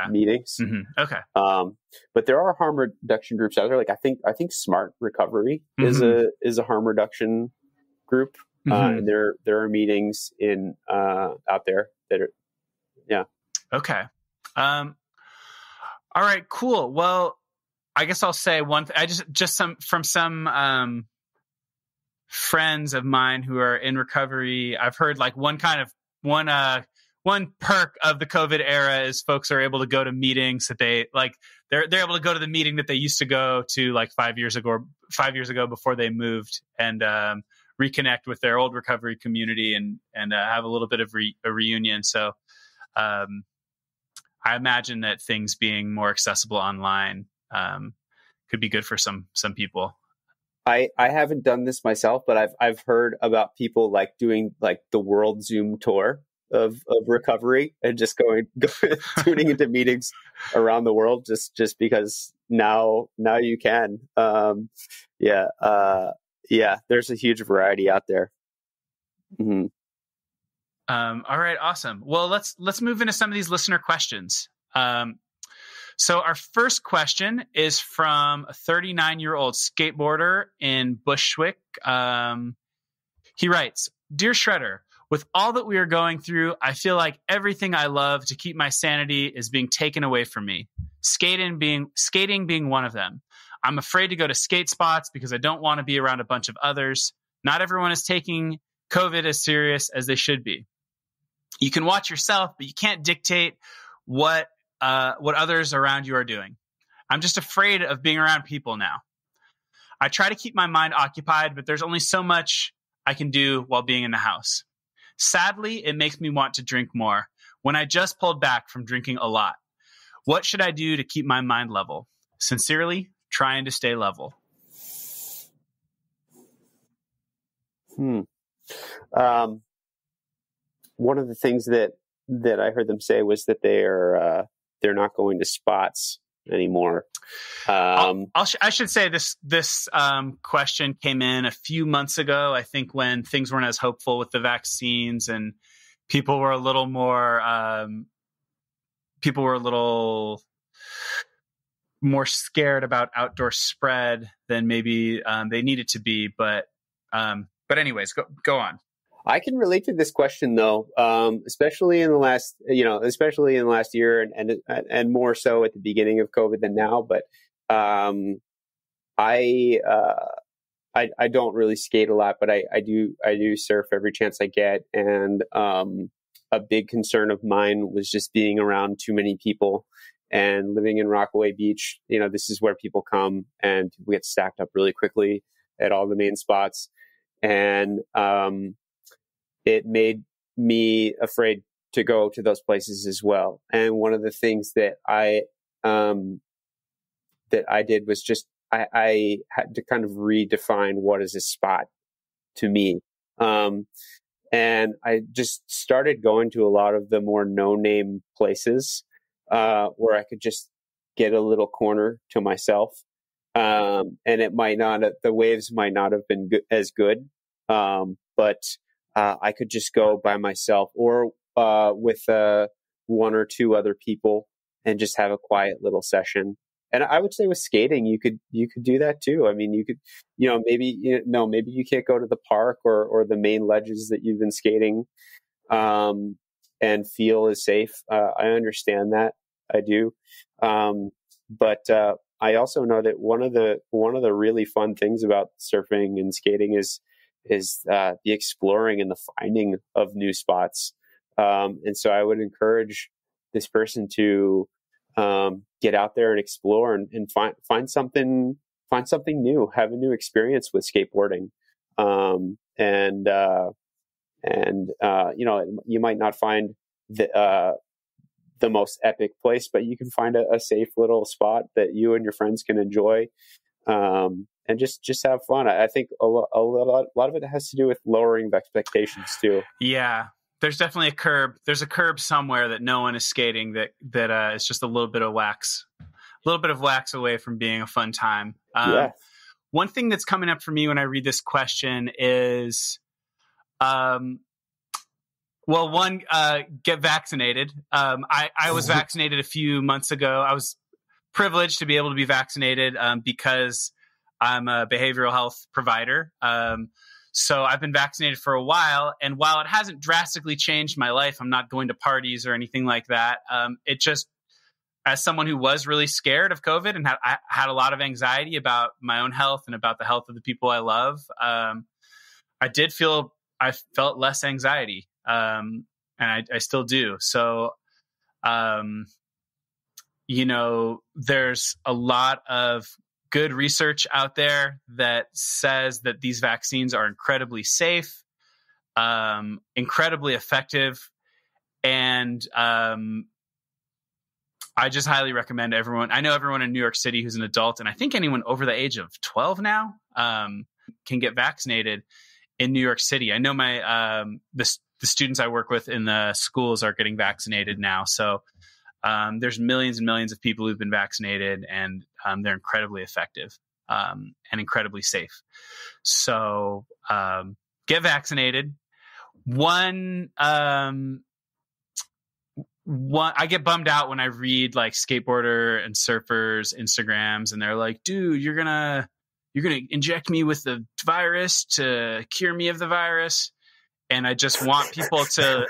meetings. Okay. But there are harm reduction groups out there. Like I think Smart Recovery is a harm reduction group. And there are meetings out there that are, Okay. All right, cool. Well, I guess I'll say one thing. Some friends of mine who are in recovery. I've heard like one perk of the COVID era is folks are able to go to meetings that they're able to go to the meeting that they used to go to like 5 years ago before they moved, and reconnect with their old recovery community and have a little bit of a reunion. So I imagine that things being more accessible online could be good for some people. I haven't done this myself, but I've heard about people like doing like the world Zoom tour of recovery and just tuning into meetings around the world just because now you can. There's a huge variety out there. Mm-hmm. All right, awesome. Well, let's move into some of these listener questions. So our first question is from a 39-year-old skateboarder in Bushwick. He writes, "Dear Shredder, with all that we are going through, I feel like everything I love to keep my sanity is being taken away from me. Skating being one of them. I'm afraid to go to skate spots because I don't want to be around a bunch of others. Not everyone is taking COVID as serious as they should be. You can watch yourself, but you can't dictate what others around you are doing. I'm just afraid of being around people now. I try to keep my mind occupied, but there's only so much I can do while being in the house. Sadly, it makes me want to drink more when I just pulled back from drinking a lot. What should I do to keep my mind level? Sincerely, trying to stay level." One of the things that I heard them say was that they're not going to spots anymore. I should say this question came in a few months ago. I think when things weren't as hopeful with the vaccines and people were a little more scared about outdoor spread than maybe they needed to be. But anyways, go on. I can relate to this question though, especially in the last year and more so at the beginning of COVID than now. But I don't really skate a lot, but I do surf every chance I get. And a big concern of mine was just being around too many people and living in Rockaway Beach. This is where people come and we get stacked up really quickly at all the main spots. And it made me afraid to go to those places as well. And one of the things that I did was just, I had to kind of redefine what is a spot to me. And I just started going to a lot of the more no-name places, where I could just get a little corner to myself. And the waves might not have been as good. But I could just go by myself or with one or two other people and just have a quiet little session. And I would say with skating, you could do that too. I mean, you could, maybe you can't go to the park or the main ledges that you've been skating and feel as safe. I understand that. I do. But I also know that one of the really fun things about surfing and skating is the exploring and the finding of new spots. And so I would encourage this person to get out there and explore and find something new, have a new experience with skateboarding. You might not find the most epic place, but you can find a safe little spot that you and your friends can enjoy. And just have fun. I think a lot of it has to do with lowering the expectations too. Yeah, there's definitely a curb. There's a curb somewhere that no one is skating. That is just a little bit of wax away from being a fun time. Yeah. One thing that's coming up for me when I read this question is, Well, one, get vaccinated. I was vaccinated a few months ago. I was privileged to be able to be vaccinated because I'm a behavioral health provider. So I've been vaccinated for a while. And while it hasn't drastically changed my life, I'm not going to parties or anything like that. It just, as someone who was really scared of COVID and I had a lot of anxiety about my own health and about the health of the people I love, I felt less anxiety. And I still do. So, there's a lot of good research out there that says that these vaccines are incredibly safe, incredibly effective. And I just highly recommend everyone. I know everyone in New York City who's an adult, and I think anyone over the age of 12 now can get vaccinated in New York City. I know the students I work with in the schools are getting vaccinated now. So there's millions and millions of people who've been vaccinated, and they're incredibly effective and incredibly safe. So get vaccinated. I get bummed out when I read like skateboarder and surfers Instagrams, and they're like, "Dude, you're gonna inject me with the virus to cure me of the virus." And I just want people to.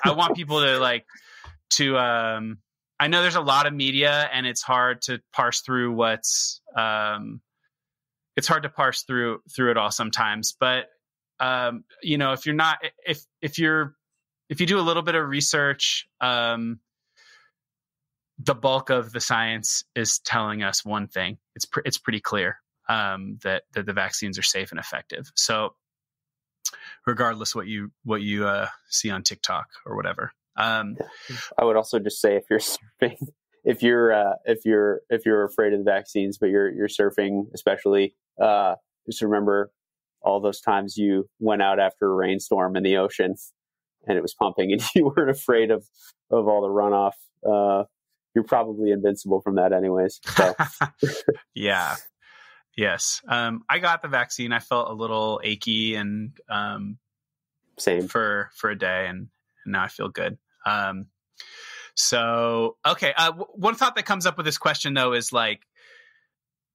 I know there's a lot of media, and it's hard to parse through it's hard to parse through it all sometimes. But if you do a little bit of research, the bulk of the science is telling us one thing. It's pretty clear that the vaccines are safe and effective. So regardless what you see on TikTok or whatever. I would also just say, if you're surfing, if you're afraid of the vaccines, but you're surfing, especially, just remember all those times you went out after a rainstorm in the ocean and it was pumping and you weren't afraid of all the runoff. You're probably invincible from that anyways. So. Yeah. Yes. I got the vaccine. I felt a little achy and same for a day, and now I feel good. So, okay. One thought that comes up with this question though is like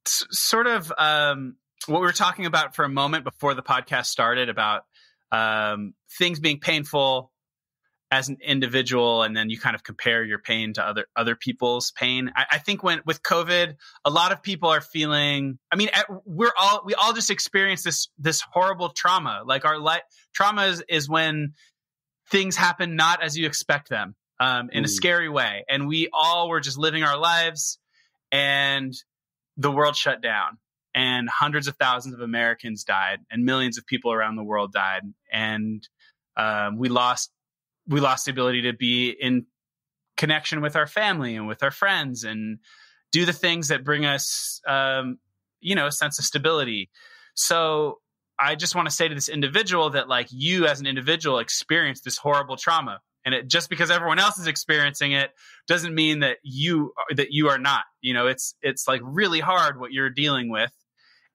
sort of what we were talking about for a moment before the podcast started about things being painful as an individual, and then you kind of compare your pain to other people's pain. I think with COVID, a lot of people are feeling, I mean, we all just experienced this horrible trauma. Like trauma is when things happen not as you expect them, in a scary way. And we all were just living our lives, and the world shut down, and hundreds of thousands of Americans died, and millions of people around the world died. And we lost the ability to be in connection with our family and with our friends and do the things that bring us, a sense of stability. So I just want to say to this individual that, like, you as an individual experienced this horrible trauma, and just because everyone else is experiencing it doesn't mean that you are not. It's like really hard what you're dealing with,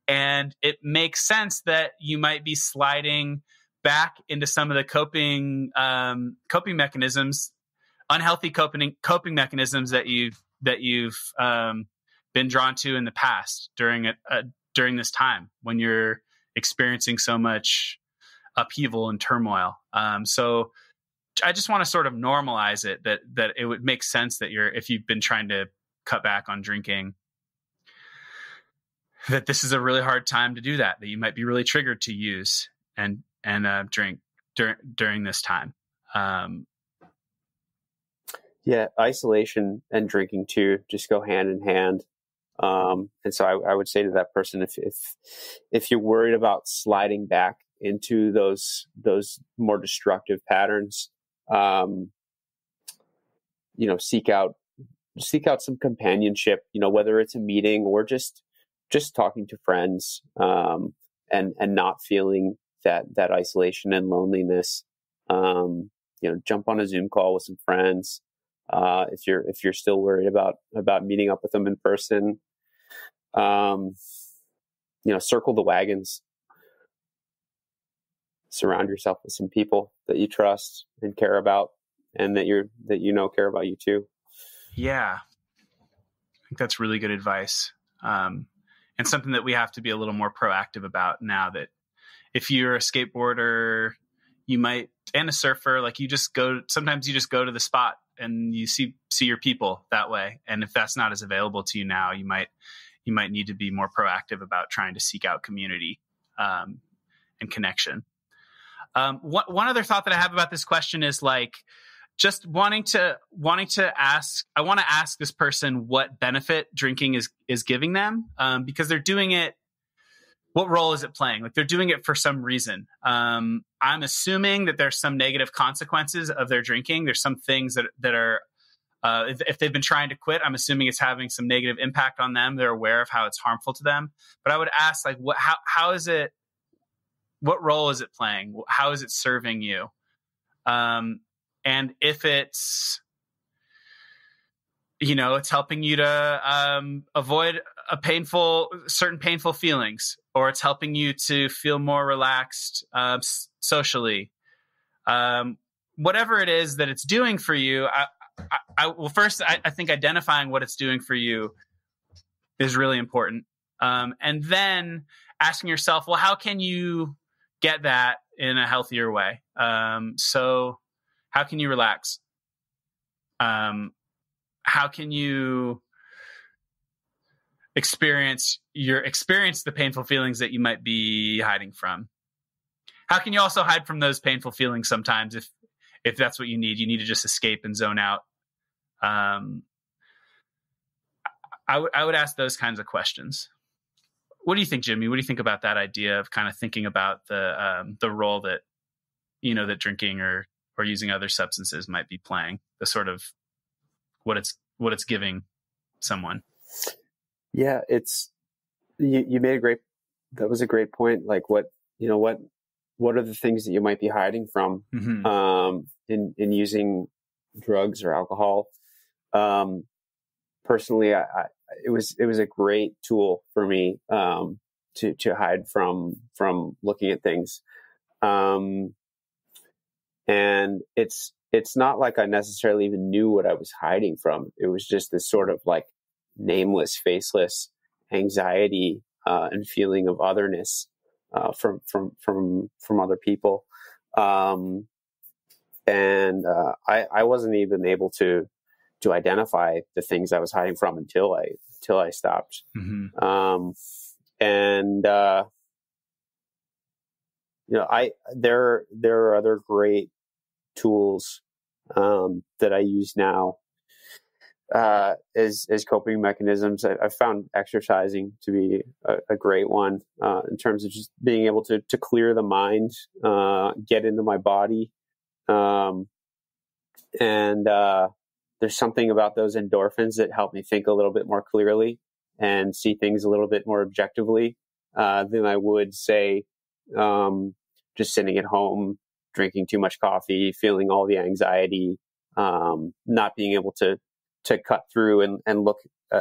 and it makes sense that you might be sliding back into some of the coping mechanisms, unhealthy coping mechanisms that you've been drawn to in the past during this time when you're experiencing so much upheaval and turmoil. So I just want to sort of normalize it that it would make sense that if you've been trying to cut back on drinking, that this is a really hard time to do that you might be really triggered to use and drink during this time. Yeah, isolation and drinking too just go hand in hand. And so I would say to that person, if you're worried about sliding back into those more destructive patterns, seek out some companionship. Whether it's a meeting or just talking to friends, and not feeling that isolation and loneliness. Jump on a Zoom call with some friends. If you're still worried about meeting up with them in person, circle the wagons. Surround yourself with some people that you trust and care about. and that care about you too. Yeah. I think that's really good advice. And something that we have to be a little more proactive about now, that if you're a skateboarder, and a surfer, like sometimes you just go to the spot and you see your people that way. And if that's not as available to you now, you might need to be more proactive about trying to seek out community, and connection. One other thought that I have about this question is like, just wanting to ask, I want to ask this person what benefit drinking is giving them, because they're doing it. What role is it playing? Like, they're doing it for some reason. I'm assuming that there's some negative consequences of their drinking. There's some things that are, if they've been trying to quit, I'm assuming it's having some negative impact on them. They're aware of how it's harmful to them. But I would ask, like, how is it? What role is it playing? How is it serving you? And if it's, it's helping you to avoid certain painful feelings, or it's helping you to feel more relaxed socially. Whatever it is that it's doing for you, I think identifying what it's doing for you is really important. And then asking yourself, well, how can you get that in a healthier way? So how can you relax? How can you experience the painful feelings that you might be hiding from? How can you also hide from those painful feelings sometimes if that's what you need? You need to just escape and zone out. I would ask those kinds of questions. What do you think, Jimmy? What do you think about that idea of kind of thinking about the role that that drinking or using other substances might be playing, the sort of what it's giving someone? Yeah, you made that was a great point. Like, what are the things that you might be hiding from, in using drugs or alcohol? Personally, it was a great tool for me, to hide from looking at things. And it's not like I necessarily even knew what I was hiding from. It was just this sort of like nameless, faceless anxiety, and feeling of otherness, from other people. I wasn't even able to identify the things I was hiding from until I stopped. Mm-hmm. There are other great tools that I use now as coping mechanisms. I found exercising to be a great one, in terms of just being able to clear the mind, get into my body, and there's something about those endorphins that help me think a little bit more clearly and see things a little bit more objectively, than I would say, just sitting at home, drinking too much coffee, feeling all the anxiety, not being able to cut through and look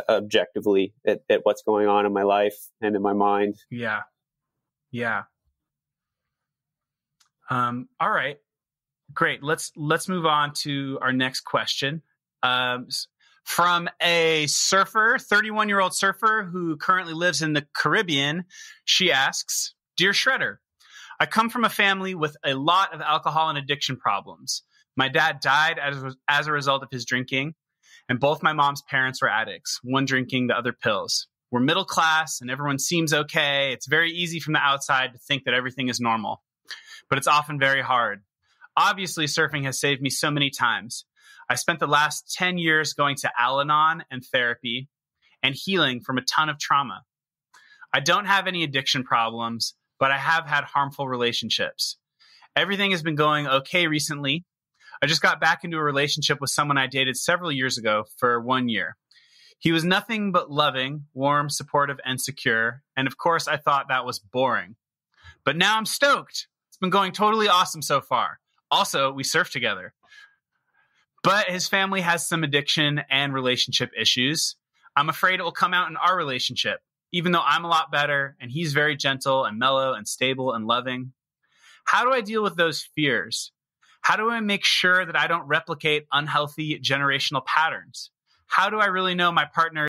objectively at what's going on in my life and in my mind. Yeah. Yeah. All right. Great. Let's move on to our next question. From a surfer, 31-year-old surfer who currently lives in the Caribbean, she asks, "Dear Shredder, I come from a family with a lot of alcohol and addiction problems. My dad died as a result of his drinking, and both my mom's parents were addicts, one drinking, the other pills. We're middle class and everyone seems okay. It's very easy from the outside to think that everything is normal, but it's often very hard. Obviously, surfing has saved me so many times. I spent the last 10 years going to Al-Anon and therapy and healing from a ton of trauma. I don't have any addiction problems, but I have had harmful relationships. Everything has been going okay recently. I just got back into a relationship with someone I dated several years ago for 1 year. He was nothing but loving, warm, supportive, and secure. And of course, I thought that was boring. But now I'm stoked. It's been going totally awesome so far. Also, we surf together. But his family has some addiction and relationship issues. I'm afraid it will come out in our relationship, even though I'm a lot better and he's very gentle and mellow and stable and loving. How do I deal with those fears? How do I make sure that I don't replicate unhealthy generational patterns? How do I really know my partner